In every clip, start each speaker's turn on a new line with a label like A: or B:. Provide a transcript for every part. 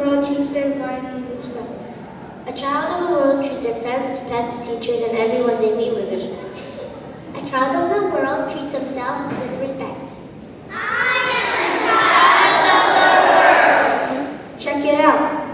A: world treats their environment with respect.
B: A child of the world treats their friends, pets, teachers, and everyone they meet with respect.
C: A child of the world treats themselves with respect.
A: Check it out.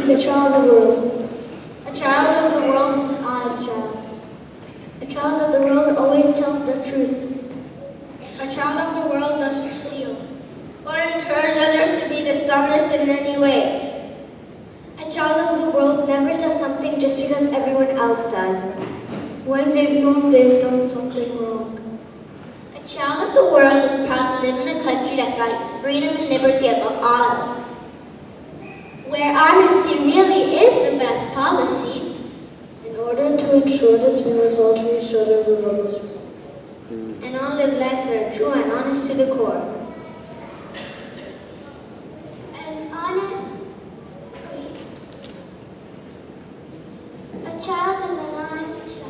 A: A child of the world.
C: A child of the world is an honest child. A child of the world always tells the truth.
A: A child of the world doesn't steal or encourage others to be dishonest in any way.
B: A child of the world never does something just because everyone else does, when they've known they've done something wrong.
C: A child of the world is proud to live in a country that values freedom and liberty above all else, where honesty really is the best policy.
B: In order to ensure this, we must all treat each other with utmost respect,
C: And all live lives that are true and honest to the core.
D: A child is an honest child.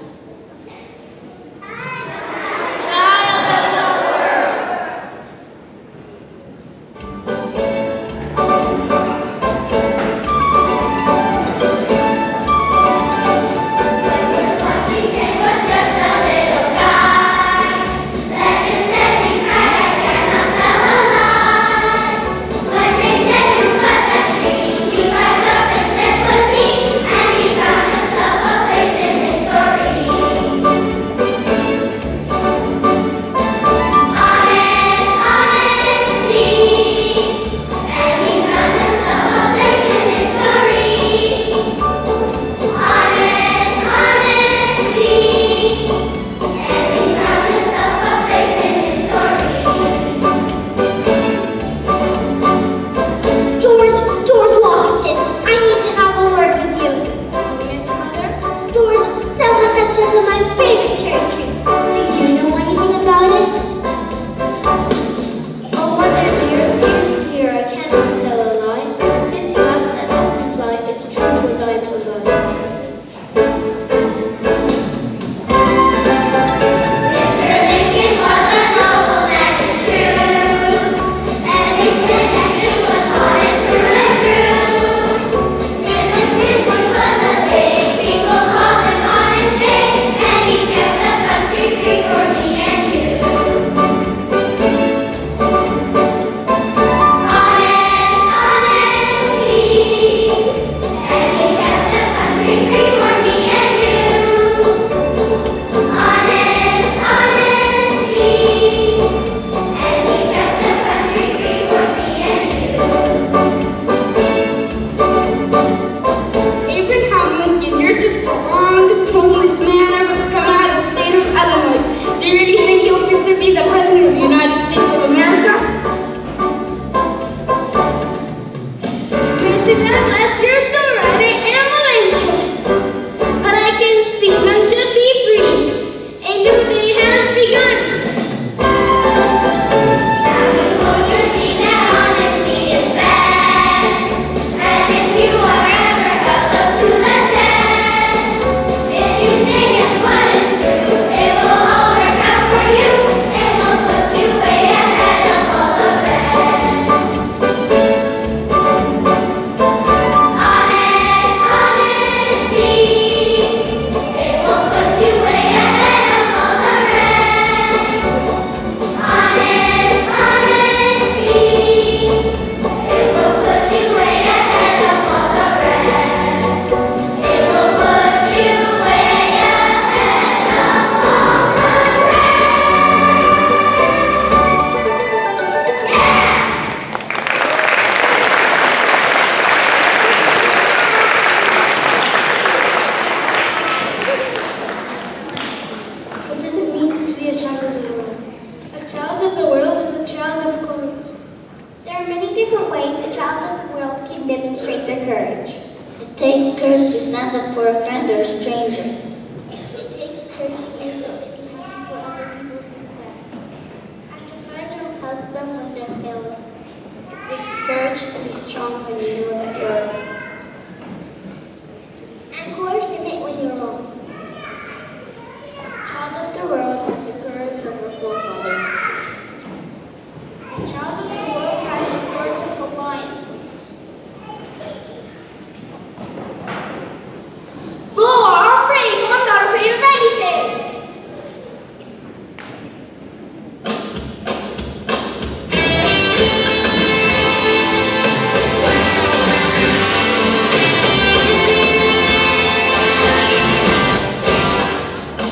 C: takes courage to stand up for a friend or a stranger.
D: It takes courage to be able to be happy for other people's success.
B: And to try to help them when they're failing. It takes courage to be strong when you know that you're wrong.
D: And courage to admit when you're wrong.
B: A child of the world has the courage of her forefathers.
A: A child of the world has the courage of a lion.
B: Oh, I'm brave. I'm not afraid of anything.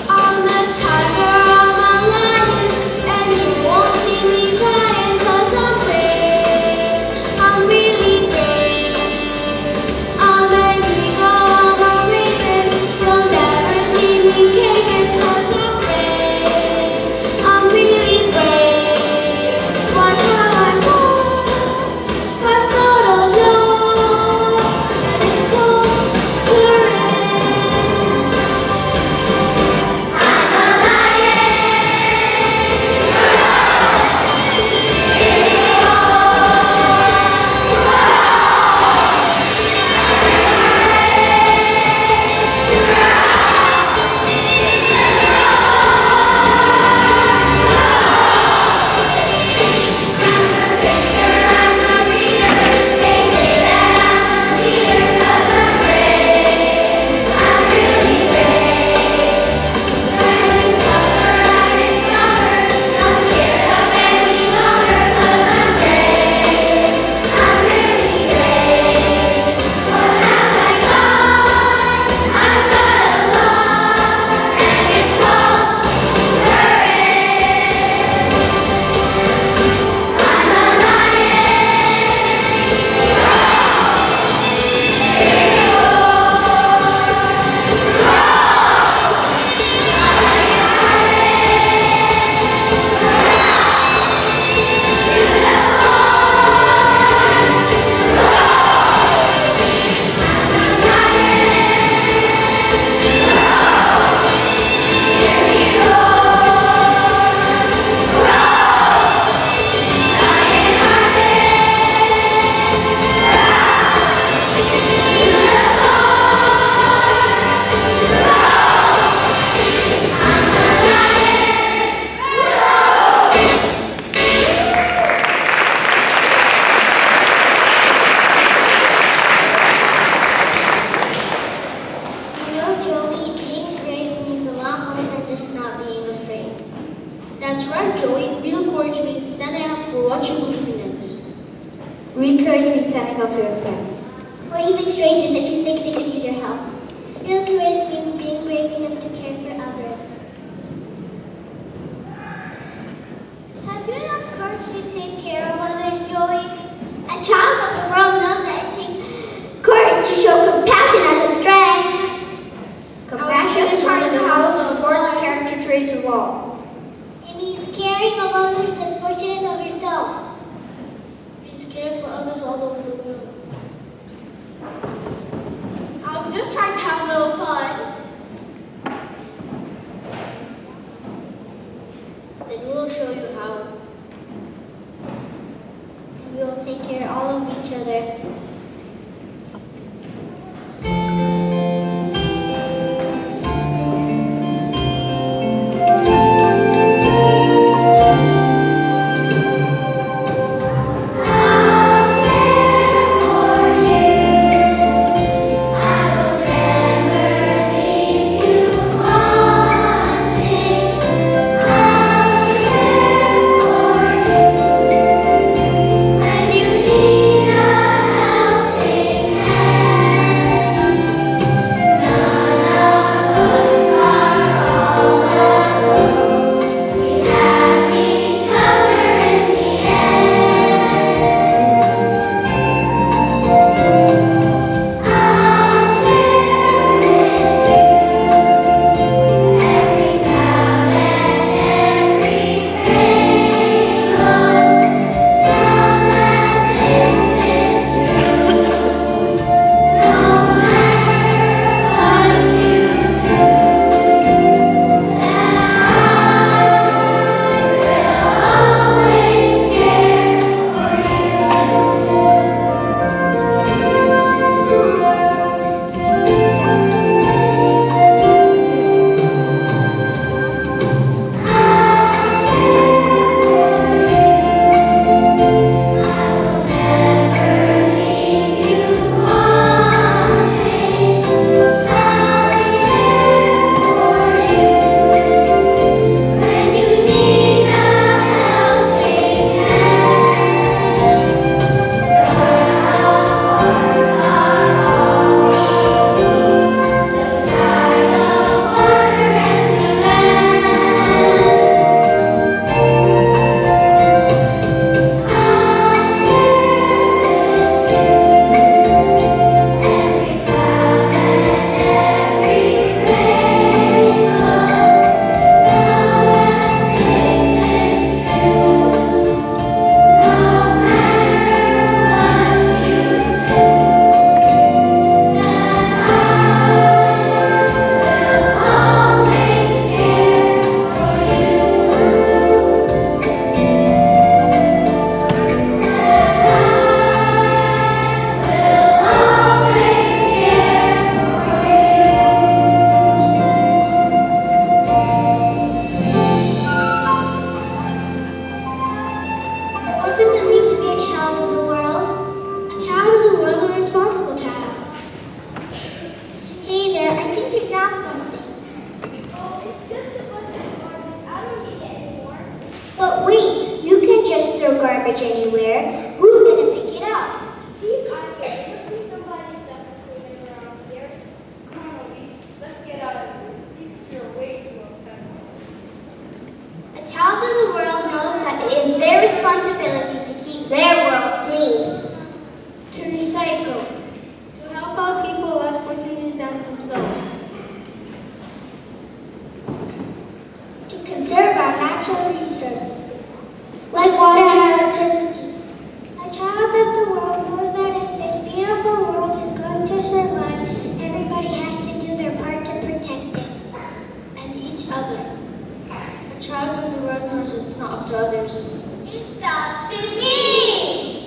B: I'm a tiger, I'm a lion, and you won't see me crying 'cause I'm brave. I'm really brave. I'm an eagle, I'm a raven. You'll never see me caving 'cause I'm brave. I'm really brave. What have I got? I've got a lot, and it's called courage.
D: You know, Joey, being brave means a lot more than just not being afraid.
B: That's right, Joey. Real courage means standing up for what you believe in. Real courage means standing up for your friend.
D: Or even strangers if you think they could use your help. Real courage means being brave enough to care for others. Have you enough courage to take care of others, Joey? A child of the world knows that it takes courage to show compassion as a strength.
A: Compassion is one of the most important character traits of all.
D: It means caring of others less fortunate of yourself.
B: Please care for others all over the world. I was just trying to have a little fun. Then we'll show you how.
D: And we will take care all of each other.
C: I will never
D: if you drop something.
A: Oh, it's just a bunch of garbage. I don't need it anymore.
D: But wait, you can't just throw garbage anywhere. Who's gonna pick it up?
A: See, I get it. Must be somebody's stuff cleaning around here. Come on, Louise. Let's get out of here. These people are way too uptight.
D: A child of the world knows that it is their responsibility to keep their world clean.
A: To recycle. To help out people less fortunate than themselves.
D: To conserve our natural resources, like water and electricity. A child of the world knows that if this beautiful world is going to survive, everybody has to do their part to protect it.
A: And each other. A child of the world knows it's not up to others.
D: It's up to me!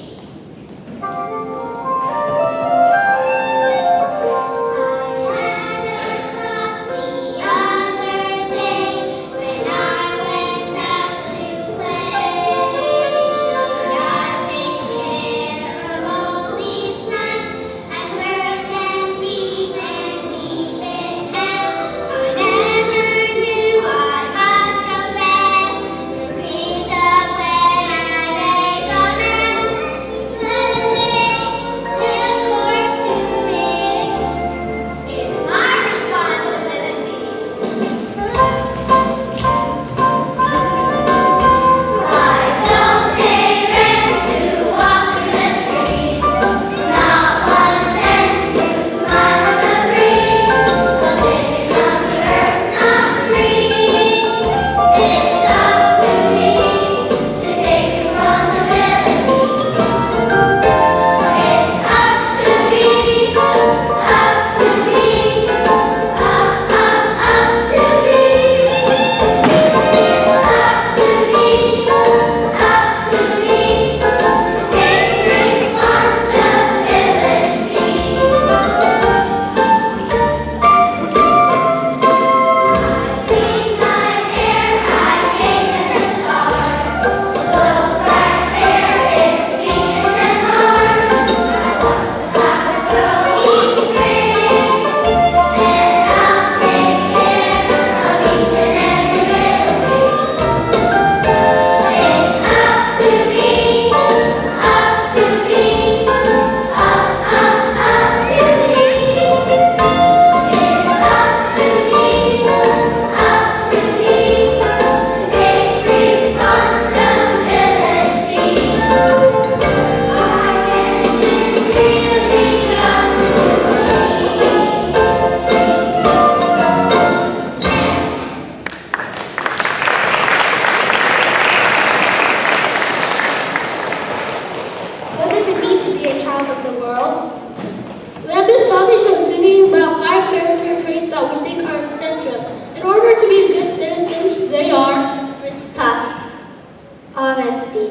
A: Honesty.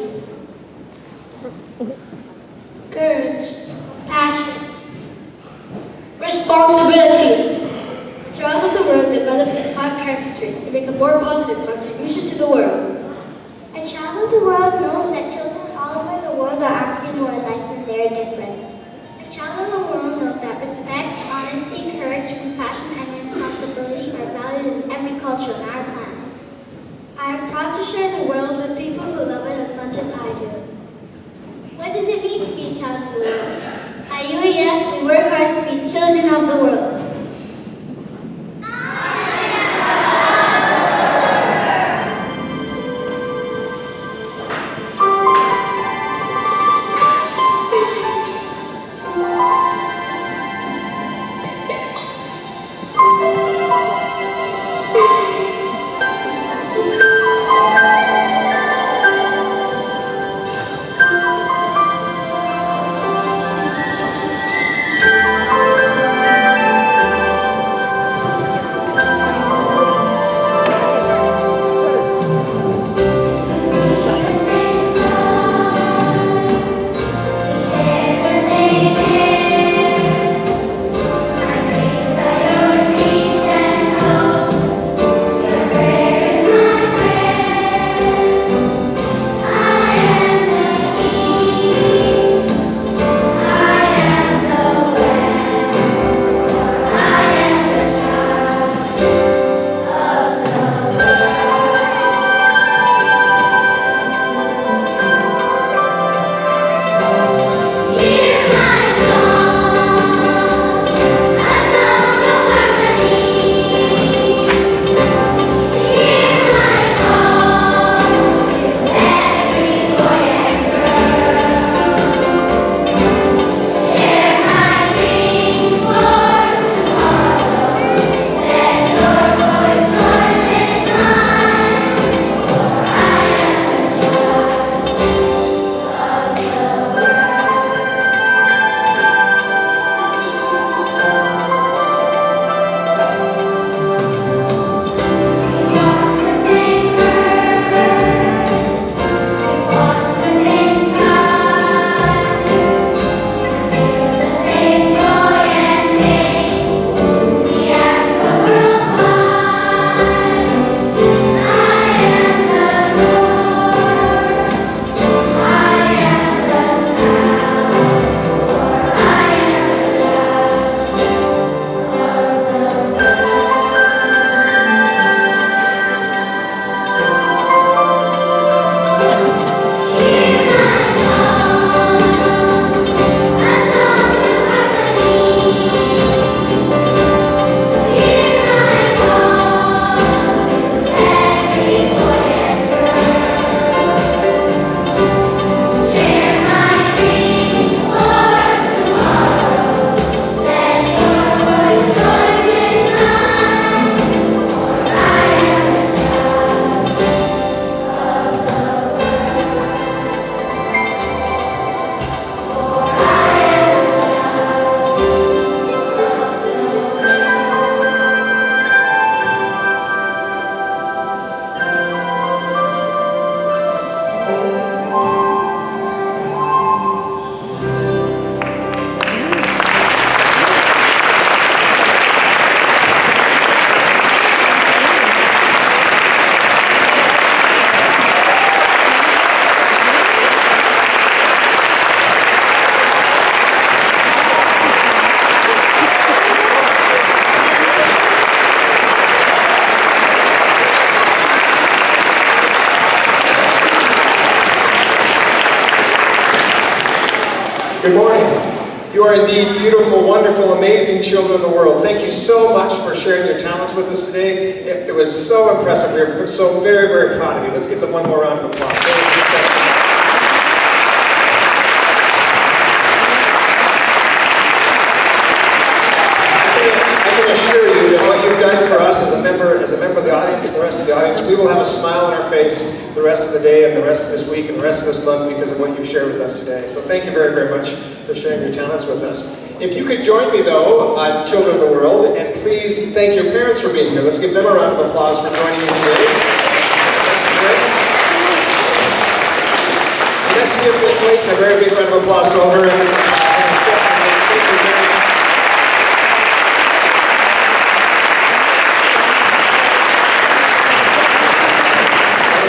A: Courage. Passion. Responsibility. A child of the world developed the 5 character traits to make a more positive contribution to the world.
D: A child of the world knows that children all over the world are actually more alike than they are different. A child of the world knows that respect, honesty, courage, compassion, and responsibility are valued in every culture on our planet.
A: I am proud to share the world with people who love it as much as I do.
D: What does it mean to be a child of the world? At UAS, we work hard to be children of the world.
E: You are indeed beautiful, wonderful, amazing children of the world. Thank you so much for sharing your talents with us today. It was so impressive. We're so very, very proud of you. Let's give them one more round of applause. I can assure you that what you've done for us as a member of the audience and the rest of the audience, we will have a smile on our face the rest of the day and the rest of this week and the rest of this month because of what you've shared with us today. So thank you very, very much for sharing your talents with us. If you could join me though, children of the world, and please thank your parents for being here. Let's give them a round of applause for joining me today. And let's give Miss Layton a very big round of applause for all her efforts.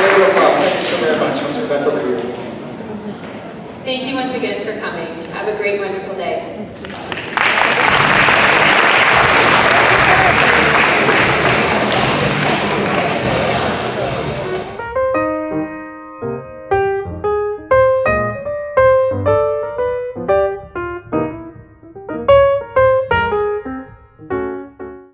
E: Thank you very much. Thank you so very much. I'll turn it back over to you.
F: Thank you once again for coming. Have a great, wonderful